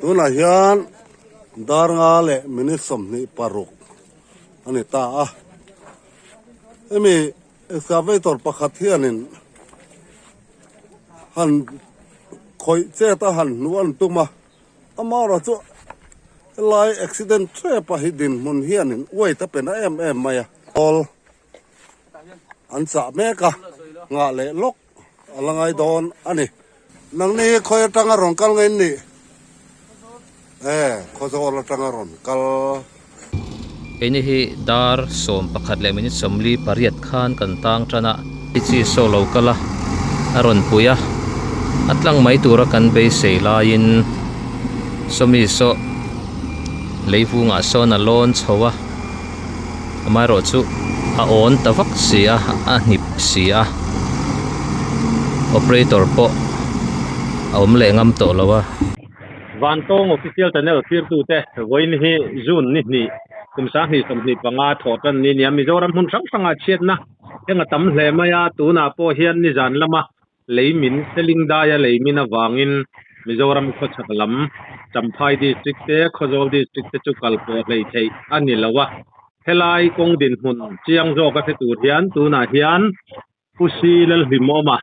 tu na hian dar nga le mini som ni paruk ani ta a emi excavator pakhat hianin han khoi che ta han nuan tuma amara chu lai accident tre pa hidin mun hianin oi ta pen em maya all an sa meka nga le lok alangai don ani nang ni khoi tanga rong kal ngai ni khozol tanga ron kal ini hi dar som pakhat le minute somli pariat khan kan tang tana ichi so lokala aron puya atlang mai tura kan be seilain somi so leivunga so na lon chowa amai ro chu a on tawak sia a nip sia operator po awm le ngam to lawa van tong official channel thir tu te voin hi june ni kumsa ni somni panga thotan ni niam mizoram hun sang chet na enga tam hle maya tu na po hian ni jan lama leimin seling da ya leimin awangin mizoram kho chaklam champhai district te khozol district te chu kalpo lei thei ani lawa helai kong din hun chiang zo ka the tur hian tu na hian pusi lal himoma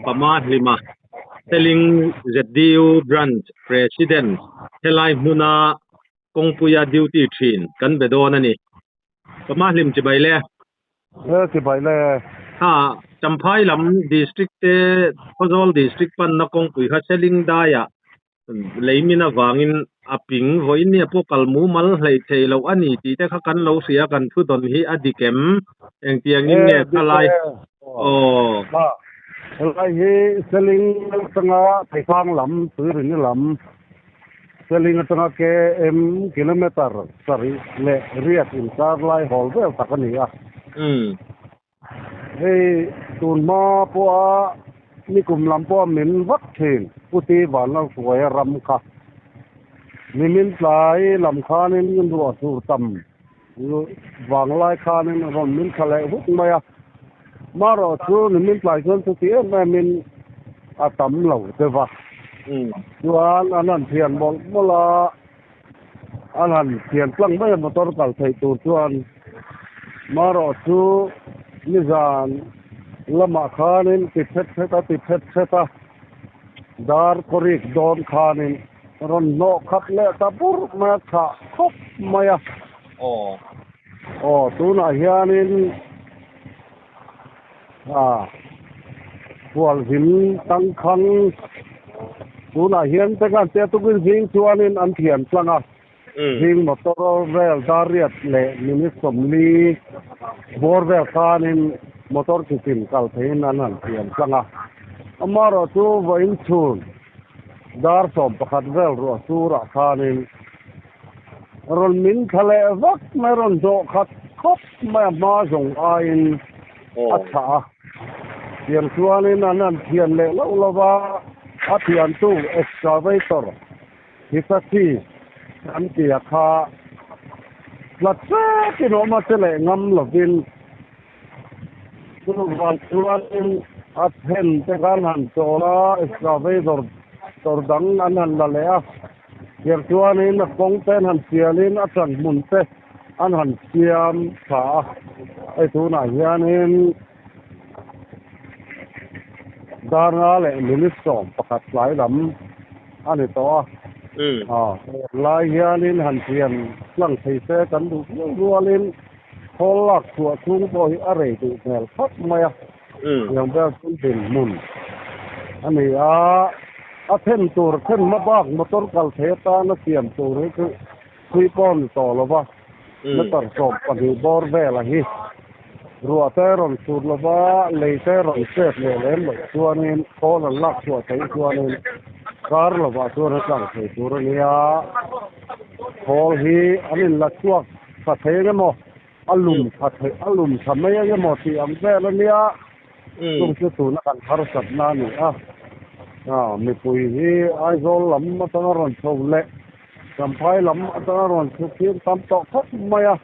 pama hlima Selling ZDU branch president helai huna kongpuya duty thin kan bedon ani pamahlim chibaile chibaile ha champhai lam district te khozol district pan na kongpui ha selling daya leimina wangin aping hoin ne po kalmu mal hlei theilo ani ti te kha kan lo sia kan thu don hi adikem engtiangin ne khalai lai hi selling tanga taifang lam turin lam selling tanga ke kilometer sari le riat in sar lai hol ve takani a hei tun ma po ni kum lam po min vak thin puti wan suai ram kha min lai lam khanin ru sur tam wang lai khanin ron min khale huk maya maro chu min plai kon tu ti min atam lo te va chuan anan thian bol bola anan thian tlang mai motor kal thei tu chuan maro chu nizan lama khanin ti phet dar korik don khanin ron no khat le ta bur ma kha khop maya tu na hianin hual hin tang khang tuna hian te kan te tu bin jing chuanin an thian tlanga jing motor rail dariat le minisom li bor vel khanin motor kitin kal thein an thian tlanga amaro tu voin chun dar som pakhat vel ro sura khanin ron min khale vak meron do khat khop ma jong ain acha thian chuanin an thian le lo lova a thian tu excavator hisati an tia kha latsa ki no ma chele ngam lovin tu van chuanin a then te kan han chola excavator tor dang an la le a thian chuanin a kong ten han sialin a chan mun te an han siam tha ai tu na hianin darna le ministom pakhat lai lam ani to lai hianin han thian lang thei se kan du rualin holak chu chung bo hi are tu mel khat maya yang ba kun tin mun ani a then tur then ma bak motor kal the ta na siam tur ku kui pon to lo ba na tar so pa di bor vela hi ruateron surlova leiteron set lelen chuanin kol lak chu thei chuanin karlova chuan tlang thei turania kol hi anin la chuak sa thei mo alum thamai nge mo ti am velania tung chu tu na kan har sat na ni mi pui hi ai zol lam ma tangaron chole sampai lam tangaron chu kim tam to khat maya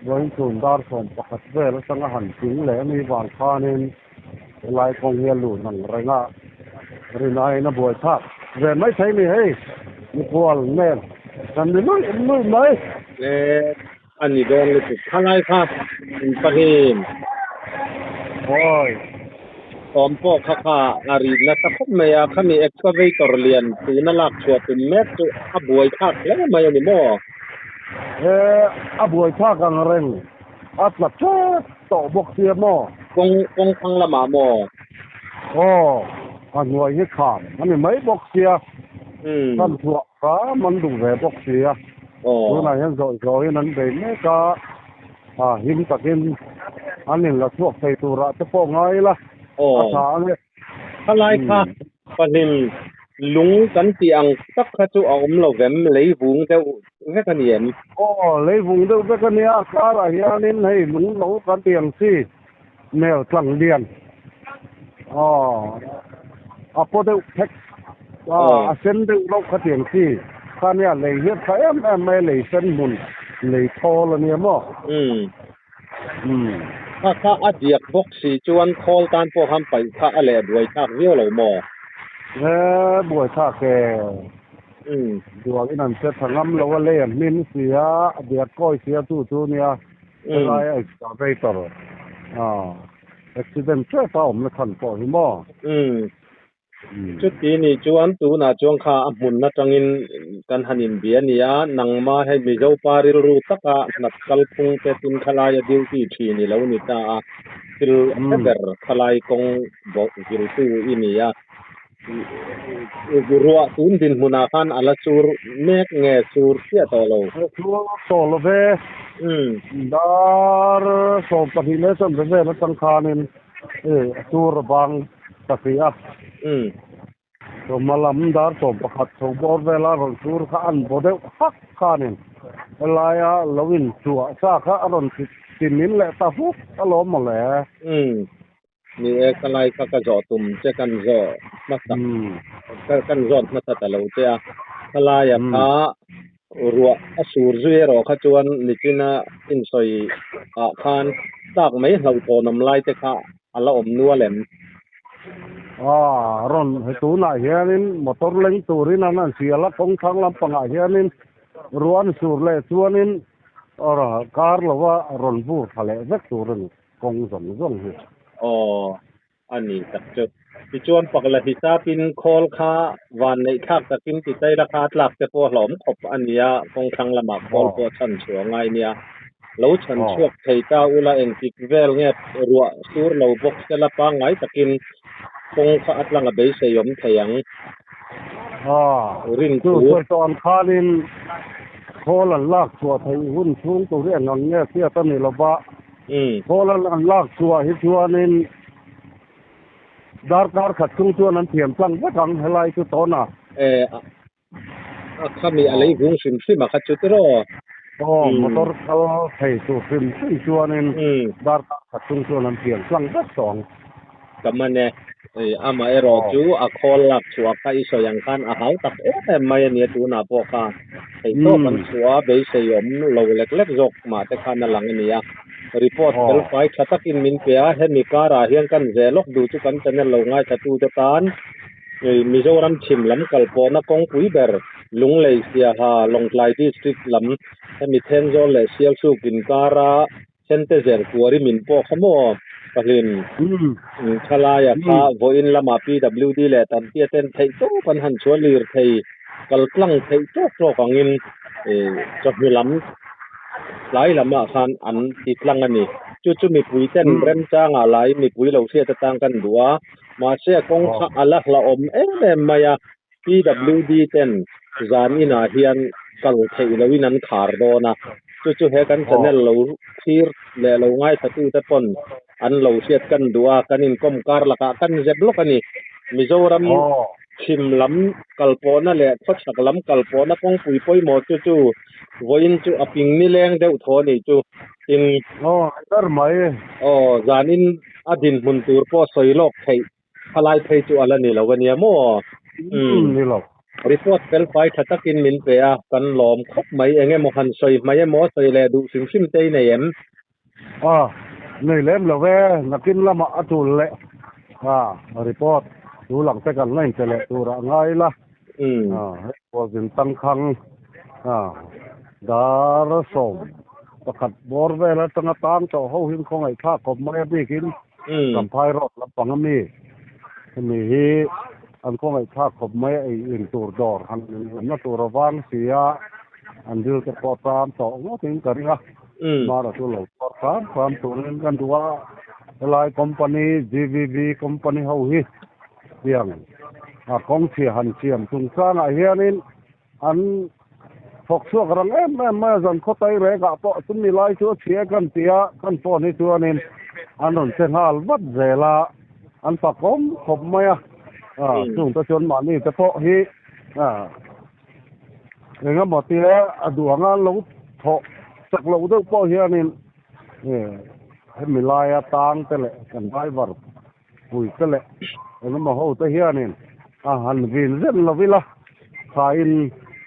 voin chun dar som pakhat vel sanga han ting le mi wal khanin lai kong hian lu nan renga rinai na boi thak ve mai thai mi hei มีควรแม่กันนี่ลุยไหมอันนี้โดนเลยทลายครับประเทศโอ้ยพร้อมพวกค่าอารีนะตะคุมไม่อะมี excavator เรียนตูนลักชัวตุเม็ดอบวยคักแล้วมาอย่างนี้บ่อบวยคักกันเร่งอัดละเชต่อบกเสียหม้อกงพังละหมาหม้ออันหน่วยให้ขาดอันนี้ไม่บกเสียท่านถั่วฟ้ามันดูแลบกเสียตัวไหนยังโอยนั้นเด็กแม่ก็หินตะกินอันนี้ละทั่วไปตุระจะโป้งไงล่ะอาสาเนี่ยอะไรค่ะประเด็นลุงกันเตียงสักขจุเอาเราแหวมเลยวุงเจ้าแค่กันเนียนเลยวุงเจ้าแค่กันเนียสาระยานินให้ลุงเรากันเตียงสิแนวกลางเดียนพอเดี๋ยวเทคเส้นเดี๋ยวเรากันเตียงสิข้าเนี่ยเลยเฮ็ดไฟไม่เลยเส้นมุนเลยโทละเนี่ยมั้งถ้าอาเดียกบกสีจวนคอลตานพวกทำไปถ้าอะไรด้วยทักเรียวเหล่าหมอบวยทักแกดวงนั่นเสร็จทางน้ำเราว่าเล่นมินเสียเดียกก้อยเสียตู้เนี่ยอะไรไอ้สาไปต่อaccident ช่วยเปล่าไม่ทันปล่อยหม้อจุดนี้จวนตูน่ะจวงข้าอมุนนะจังอินกันหันินเบียนี่นังมาให้มีเจ้าปาริรูตะกะนักกัลพุงเตตุนขลายดิวที่ทีนี่แล้วนี่ตาฟิลเดอร์ขลายกงบอกฟิลตูอินี่รัวตุนดินมุนาคันอลาซูร์เมกเงซูร์เสียตอโลโซโลเวดาร์โซปะฮิเลสันเวนะตังคานินซูร์บังตะฟิอะso malam dar so pakhat so bor vela ron sur kha an bode hak khanin elaya lowin chua sa kha aron tinin le ta hu alom male ni ekalai kha ka jo tum che kan zo masa kan zon masa ta lo che kalaya kha ruwa asur zui ro kha chuan nikina in soi khan tak mai hlau to nam lai te kha ala om nuwa lem ron tu na hianin motor leng turin anan siala kong thang lampanga hianin ruan sur le chuanin car lawa ron bur thale vek turin kong zong hi ani tak chu ti chuan pakla hisapin khol kha wan nei thak takin ti tai ra kha tlak te po hlom khop ania kong thang lama khol po chan chuwa ngai nia lo chan chuak thei ta ula en tik vel nge ruwa sur lo box te la pa ngai takin kong kha atlang a be se yom theyang rin tu ton khalin kholan lak chua thei hun chung tu re ngang nge sia ta ni loba kholan an lak chua hi chuanin dar khat chung chuan an thiam tlang wa thang helai chu to na khami alei hung sim ma kha chu tro motor kal thei chu sim chuanin dar khat chung chuan an thiam tlang wa song kamane ama ero chu a khol lak chua ka iso yang kan a hau tak mai ni tu na po ka ei to man chua be se yom lo lek jok ma te khan na lang ni report tel fai thatak in min pe a he mi kara hian kan zelok du chu kan channel lo ngai thatu te tan mizoram chim lam kalpo na kong pui ber lung lei sia ha longlai district lam he mi thenzo le sial su kin kara sente zer kuari min po khamo palin khalaya kha voin lama pwd le tan tia ten thei to pan han chualir thei kalklang thei to kangin chakhulam lai lama khan an tiklang ani chu mi pui ten rem changa lai mi pui lo sia ta tang kan duwa ma se kong kha ala la om maya pwd ten zan ina hian kal thei lawin an khar do na chu he kan channel lo thir le lo ngai thatu te pon an lo siat kan duwa kanin kom kar laka kan je blok ani mizoram khim lam kalpona le phachak lam kalpona kong pui poi mo chu voin chu aping ni leng deu tho ni chu in dar mai zanin adin mun tur po soilok thei khalai thei chu ala ni lawania mo ni lo report tel fai thatakin min pe a kan lom khop mai enge mo han soi mai mo soi le du sim te nei em nei lem lo ve nakin lama atul le report tu lang te kan lain te le tu ra ngai la พวกเป็นตั้งคังดารส่งประคัดบอร์เวลาตั้งตางต่อเฮาหินของไอ้ข้ากบมาได้กินลำพายรถลำปังมีอันของไอ้ข้ากบมาไอ้อินตัวดอร์อันนั้นตัวระวังเสียอันเดียวจะปอตามต่อว่าถึงกันนะมาแล้วตัวเราปอตามความตัวนั้นกันตัวหลายคอมพานี GVB คอมพานีเฮาฮิเพียงของเสียหันเสียมทุงสร้างไอ้เฮียนี่อันพกชั่วกรังมาจันเขาไตเรกะปอสุมีหลายชั่วเสียกันเสียกันปอนี่ตัวนี่อันนั้นเสหาลวัดเจลาอันปากผมขบมาสุ่งตะชนมานี่จะพอฮิเรื่องหมดที่แล้วดวงเราถกสักเราต้องปอเฮียนี่ให้มีลายตางแต่ละกันไปวัดปุยแต่ละแล้วมาเขาตะเฮียนี่หันวินเส้นเราวิละขาย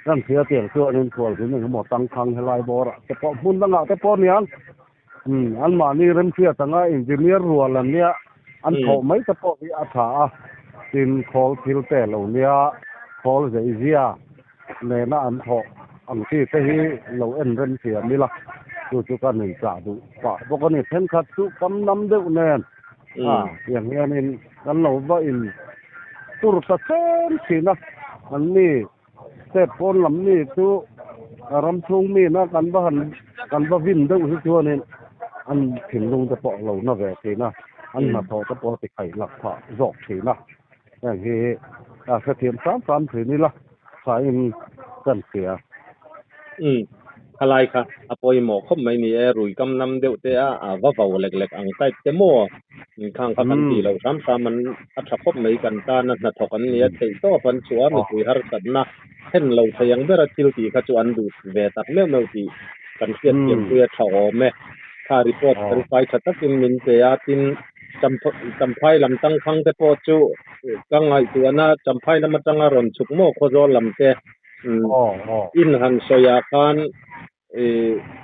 นั่นเสียเตียงเสื้อนี่ขวดนี่หมดตังคังให้ลายบอระแต่พอพุ่นตั้งแต่พอเนี่ยอันมานี่เริ่มเสียตั้งแต่อินเจเนียร์รัวแล้วเนี่ยอันเขาไม่จะพอวิอาถาสินคอลพิลเตอร์เราเนี่ยคอลจะอีเซียในนั้นอันเขาอันที่ที่เราเอ็นเริ่มเสียนี่ละดูกันหนึ่งจ่าดูป่ะพวกนี้เพ่นขัดสุกำน้ำเดือดแน่นอย่างเงี้ยนี่กันเราว่าอินตุรตะเซนสินะอันนี้เสพปนลำนี้ตัวรำทุ่งมีนะกันบ้านวินเดือดตัวนี้อันถึงลงจะปอกเราหน้าแหวกสินะอันมาทอจะปอกติดไข่หลักผ่าจอกสินะอย่างเงี้ยเทียม3ถึงนี่ละสายกันเสียอะไรคะอปอยหมอคบไม่นี่รุยกำนำเดียวแต่ว่าเบาเล็กๆอังใต้เตโมข้างกันที่เราซ้ำๆมันอัตราคบไม่กันตานั่นถกกันเนี่ยแต่โตฟันชัวไม่คุยหาสันนะเห็นเราเสียงเบรติลที่ขจวนดูเวตัดเมื่อเมื่อที่กันเสียเสียงเพื่อถอแม่ถ้ารีพอร์ตเป็นไฟชัดตักินมินเสียตินจำไพ่ลำตั้งพังแต่พอจูกังไอตัวน่ะจำไพ่น้ำมันจังอารมณ์ฉุกโมโคโซลำเตอินหันสยาการ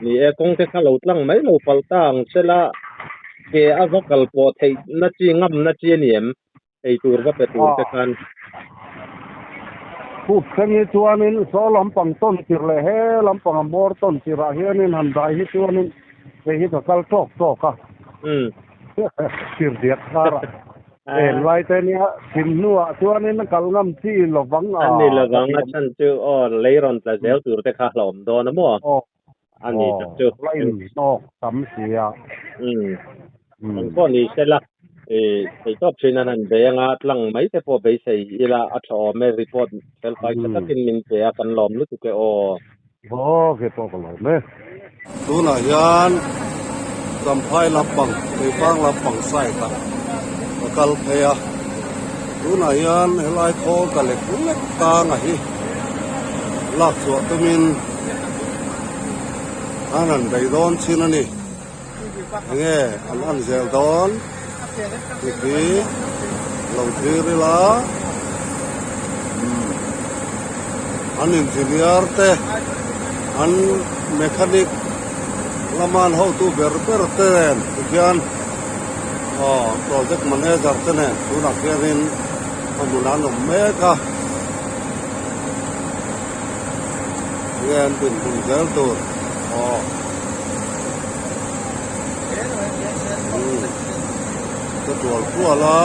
นี่กงที่เขาหลุดลังไม่หลุดฟัลตังเสละเกอวักลปอดให้นัดจีงำนัดจีเนียมไอตัวก็เป็นตัวกันพูดแค่นี้ตัวนี้สอลำปังต้นจิรเลยเฮลำปังบอร์ต้นจิระเฮนี่หันได้ที่ตัวนี้ไปที่ตะกัลโตกค่ะจิรเดียดคาระไล่แต่เนี้ยสินนัวตัวนี้นั่นกัลงำที่ระวังอันนี้ระวังนะฉันเจอเลยรอนแต่เดี๋ยวตัวแต่ข้าหลอมโดนนะมั่วอันนี้จะเจอไล่นอกสำเสียมันก็นี่ใช่ละไอ้ตอบชินันเบียงอัดลังไม่แต่พอไปใส่อีละอัดอไม่รีพอร์ตเซลไฟจะกินมินเปียกันหลอมรู้สึกแกเกตัวกันหลอมเนี่ยตัวน่ะยันจำไพ่ลำปังไปฟังลำปังใส่ตากัลเพียตัวน่ะยันให้ไล่โคกันเล็กตาไงลักสวดตัวมินอันนั้นไปโดนชินันนี่เนี่ยอันเซลโดนนี่เราถือเวลาอันอินเจเนียร์เตอันเมคานิกละมันhow to repairเตนทุกอย่างโปรเจกต์แมเนเจอร์เตนตัวนักเรียนอันนั้นเมกะเรียนเป็นผู้เซลตัวตัวขั้วละ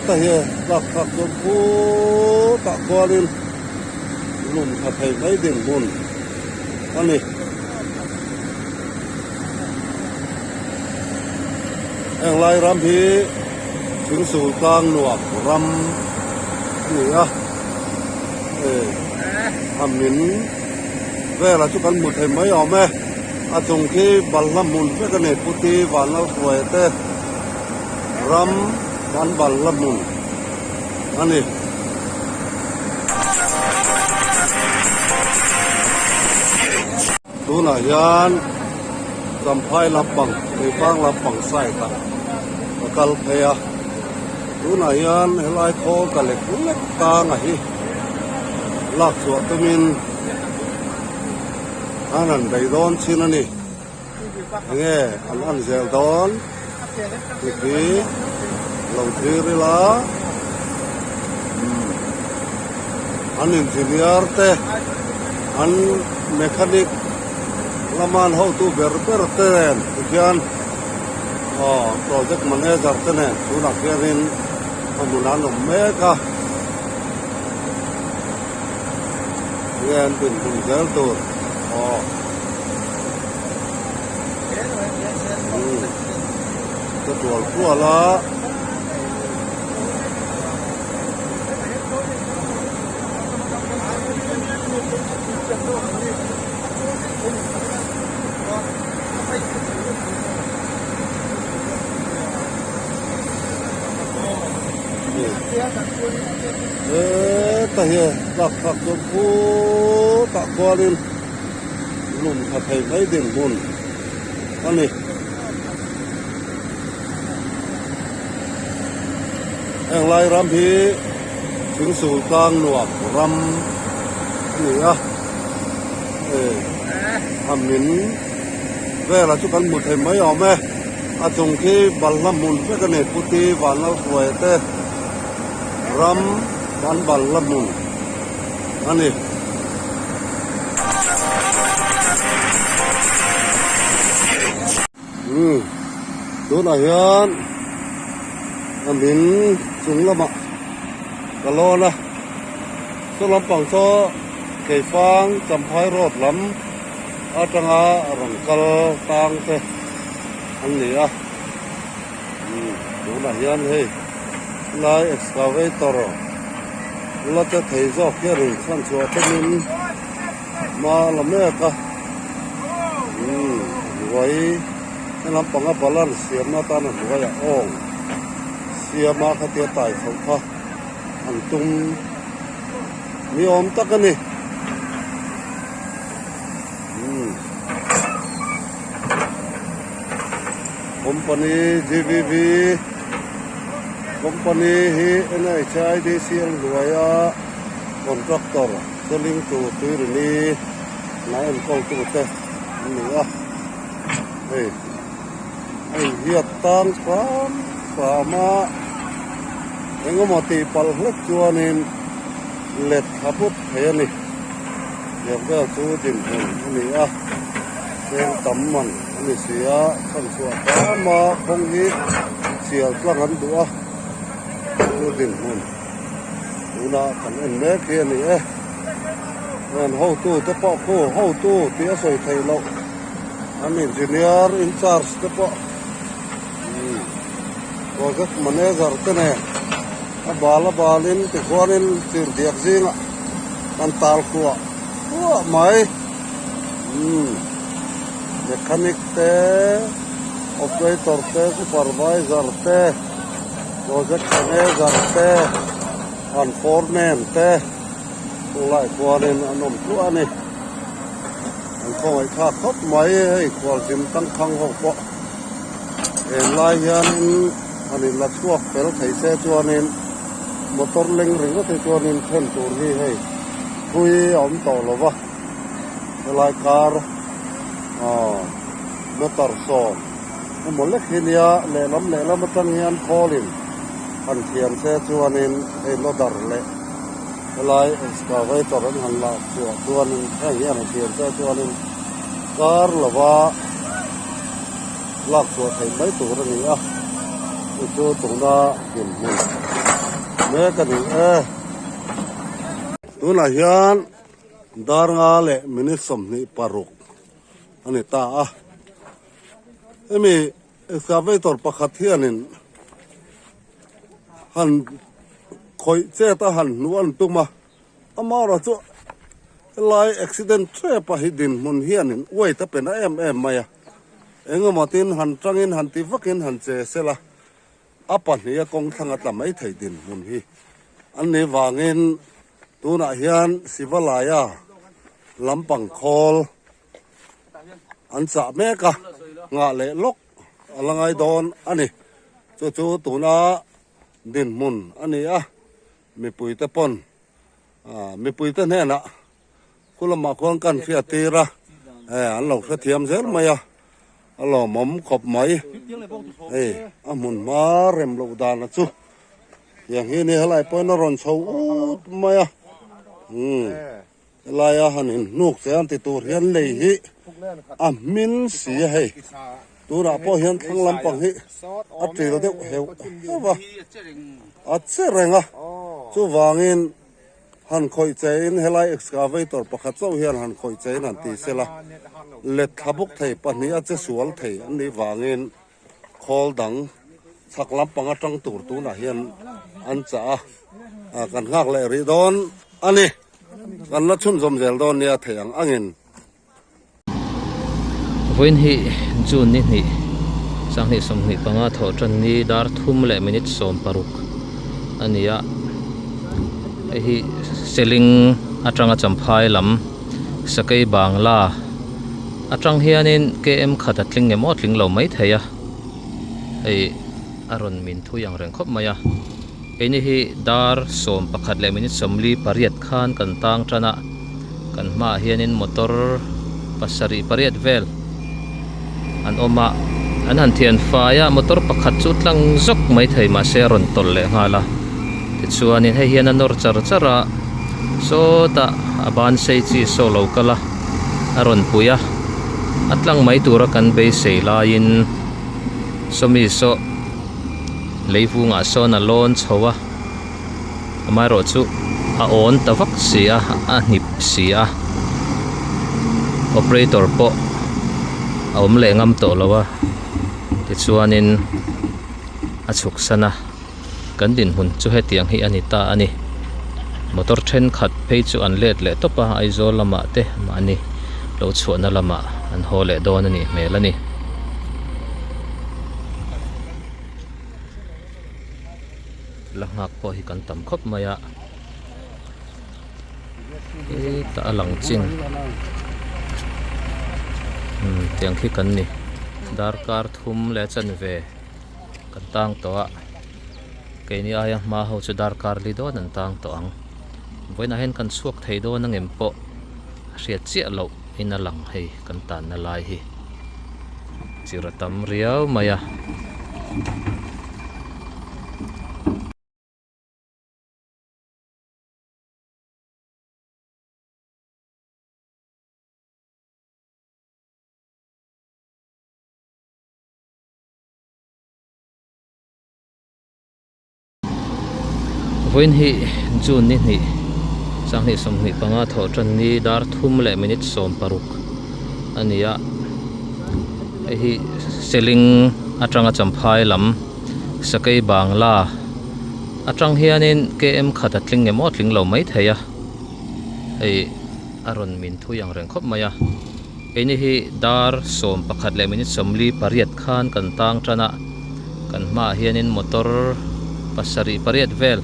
แต่เหี้ยตักจนผู้ตักกวาลินลุ่มขัดให้ไม่เด่นบุญอันนี้ไล่รำพีถึงสู่กลางหนวกรำเหนือทำหนินเวลาชุกันหมดเห็นไหมอ๋อแม่อาจงที่บัลลัมมุนเพื่อกันเนตพุตีบัลลัมสวยเต้รำบัลลัมมุนอันนี้ตัวน่ะยันจำไพ่ลำปังไปฟังลำปังใส่ตากัลเพีย tu na hian helai kho ka lek lek ta nga hi lak chuak tumin anan dai don chin ani nge an zel don ki lo thiri la an engineer te an mechanic laman how to ber te kian project manager te ne tu na kianin amunan meka ngen tin kun zel tu cái tuần của là ta hiểu đặt đặt tuần phố tạ qua lên lùm thật thầy mấy điểm buồn anh này anh lai ram hiถึงสู่กลางหนวกรำเหนือทำหมินเวลาทุกคนหมดเห็นไหมอ๋อแม่อาจงที่บัลลัมมุนเพื่อกันเนปุตีบัลลัมป่วยเตรำบัลลัมมุนอันนี้ดูหน่อยยันทำหมินจุงละมะกะโลนะสุลำปังโซเกยฟางจำพายรถลำอาจังอารังกลตางเตอันนี้อ่ะดูนะยันเฮ้ยลายเอ็กซ์คาเวเตอร์เราจะเทจอกเกี่ยริสันชัวตมินมาละเมกะไว้ลำปังบาลันเสียมาตาหนึ่งไว้อ่องเสียมาขเตียตายเขาค่ะอันตุงมีอมตักกันนี่คอมพานี GVB คอมพานีฮี NHIDCL รวยอ่ะคอนแทคเตอร์สลิงตัวตีรนี่นายอันกอลตัวเตะนี่อ่ะเฮ้ยไอ้เหี้ยตังสามเองก็มาตีปัลเล็กจวนนี่เล็ดขับรถเฮียนี่เดี๋ยวก็สู้จริงนี่อ่ะเสียงต่ำมันนี่เสียขั้นชัวมาคงนี้เสียกลางหันตัวสู้จริงดูนะกันเอ็นเมฆเฮียนี่งานห้องตู้จะปอกคู่ห้องตู้เตี้ยสวยไทยเราอันนี้อินเนียร์อินชาร์จจะปอกก็จะมันเองก็รู้เนี่ยบาลินติดควานินสินเดียกซิงอ่ะกันตาลขัวไม่เมคานิกเตะออปเปอเรเตอร์เตะซูเปอร์ไวเซอร์เตะโปรเจกต์แมเนเจอร์เตะอันฟอร์แมนเตะตัวไล่ควานินอันนมตัวนี่อันคงไอ้ข้าคบไม่ให้ควาจิมตั้งคังหกปะเอ็นไล่ยันอันนี้ลัดชัวเปลไถเสจวนนี่มอเตอร์เล็งริงก็ไถจวนนี่เช่นตัวนี้ให้คุยอมต่อหรอวะลายคาร์มอเตอร์โซ่หมดเล็กเฮียเล่ล้ำมาตั้งยันคอลินอันเทียนเสจวนนี่ไอ้โนดาร์เล่ลายเอ็กซ์คาเวเตอร์หันละจวนนี่แค่ยันเทียนเสจวนนี่คาร์หรอวะลากตัวไถไม่ตัวนี้อ่ะตัวตรงนั้นเห็นมั้ยแม่กันนี่ตัวน่ะยันดาร์งาเล่มินิสมนี่ปารุกอันนี้ตามีเอ็กซ์คาเวเตอร์ปะขัดเทียนินหันคอยเจ้าหันนวลตุมาอามาเราจะลายอุบิเหตุเทปะหิดินมุนเฮียนินไว้ถ้าเป็นมาอ่ะเอ็งก็มาตินหันจังอินหันตีฟักอินหันเจเสละอาปันนี้กองทางอัตไม่ไทยดินมุนฮีอันนี้วางเงินตัวน่ะเฮียนสิวลายาลำปังคอลอันสะเมกะงาเละลกอะไรโดนอันนี้จู่ตัวน่ะ ดินมุนอันนี้มีปุ๋ยตะปนมีปุ๋ยตะแน่นะคุณละมาคนกันเสียตีระอันเราเทียมเสร็จไหมอันเราหมอมขบไหมมุนมาเร็มลูกดานนะจูอย่างนี้นี่อะไรไปนรนชาวไหมอะไรฮันนุกเสียงติดตัวเรียนเลยฮิมินเสียให้ตัวน่ะพอเห็นทั้งลำปังฮิตีเราเด็กเหวว่าเสียแรงจูวางอินหันคอยใจอินเฮลัยเอ็กซ์คาเวเตอร์ประคัตเจ้าเฮียนหันคอยใจนั่นตีเสละเล็ดทับุกไทยปนี้จะสวนไทยอันนี้วางอินคอลดังสักลำปังจังตัวตัวน่ะเฮียนอันจ้ากันหักเลยริดอนอันนี้กันละชุ่มสมเจลดอนเนี่ยเถียงอังอินวันที่จูนนี่สังนิสมนิปังอาทอจันนี่ดาร์ทุ่มเล่มินิตสมปารุกอันนี้เซลิงอัตรังจำพายลำสกัยบางลาอัตรังเฮียนินเกมขัดลิงเงมอดลิงเราไม่เทียอารอนมินทุยังเร่งคบมายนี่ดาร์สมประคัดเล่มินิตสมลีปริยัดขานกันตังชนะกันมาเฮียนินมอเตอร์ปัสรีปริยัดเวลอันอมาอันหันเทียนฟ้ามอเตอร์ประคัดจุดลังซกไม่เทียมาเซรอนตอลเลงาละติดส่วนนี้ให้เฮียนันนอร์จาระโซตาบานเซจีโซโลกละอารอนปุยะอัตลังไม่ตัวรักันเบยเซลายินสมิโซเลฟูงาโซนาลอนชัวมารอจูอาออนตะวักเสียนิบเสียโอเปอเรเตอร์ปอเอามเลงำโตแล้ววะติดส่วนนี้ฉุกสนะกันดินหุ่นจูเหตียงให้อันนี้ตาอันนี้มอเตอร์เทนขัดเพย์จูอันเล็ดเละตบปะไอโซลละมาเตะมาอันนี้เราชวนนั่นละมาอันโฮเละโดนนี่เมล่ะนี่ลังหักพอให้กันต่ำคบมายะตาหลังจริงเตียงที่กันนี่ดาร์การทุ่มเละจันเวกันตั้งตัวเกนี่อายังมาเขาจะดาร์การลีโดนันตังตัวอังไว้น่าเห็นกันสวกไทยโดนังเอ็มโปเสียเจียเราอินาหลังให้กันตานนาลายให้จิรตัมเรียวมายะวันที่จูนนี่สังนิสมนิปังอาทอจันนี่ดาร์ทุ่มเล่มินิตสมปารุกอันนี้เซลิงอัตรังจำพายลำสกัยบางลาอัตรังเฮียนินเกมขัดลิงเงมอดลิงเราไม่เทียอารอนมินทุยังเร่งคบมายนี่ดาร์สมประคัดเล่มินิตสมลีปริยัดขานกันตังชนะกันมาเฮียนินมอเตอร์ปัสรีปริยัดเวล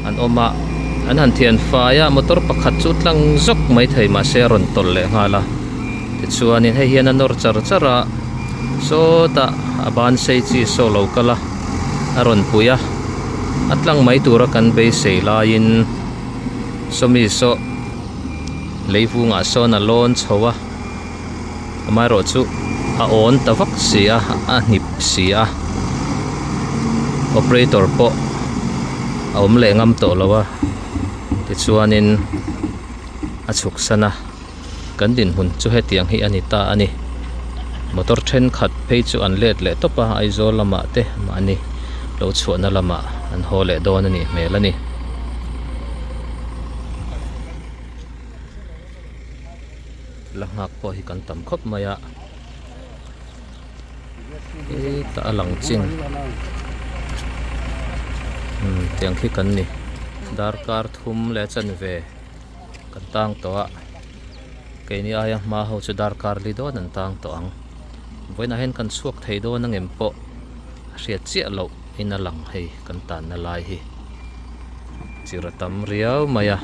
อันอมาอันหันเทียนฟ้ามอเตอร์ประคัดจุดลังซกไม่เทียมาเซรอนตอลเลงาละติดส่วนนี้ให้เฮียนันนอร์จาระโซตาบานเซจีโซโลกละอารอนปุยะอัตลังไม่ตัวรักันเบยเซลายินสมิโซเลฟูงาโซนาลอนชัวมารอจูอาออนตะวักเสียนิบเสียโอเปอเรเตอร์ปอเอามเลงำโตแล้ววะติดส่วนนี้ฉุกสนะกันดินหุ่นจูเหตียงให้อันนี้ตาอันนี้มอเตอร์เทนขัดเพย์จูอันเล็ดเละตบปะไอโซลละมาเตะมาอันนี้เราชวนนั่นละมาอันโฮเละโดนนี่เมล่ะนี่ลังหักพอให้กันต่ำคบมายะตาหลังจริงเตียงที่กันนี่ดาร์การทุ่มเละจันเวกันตั้งตัวเกนี่อายังมาเขาจะดาร์การลีโดนันตังตัวอังไว้น่าเห็นกันสวกไทยโดนังเอ็มโปเสียเจียเราอินาหลังให้กันตานนาลายให้จิรตัมเรียวมายะ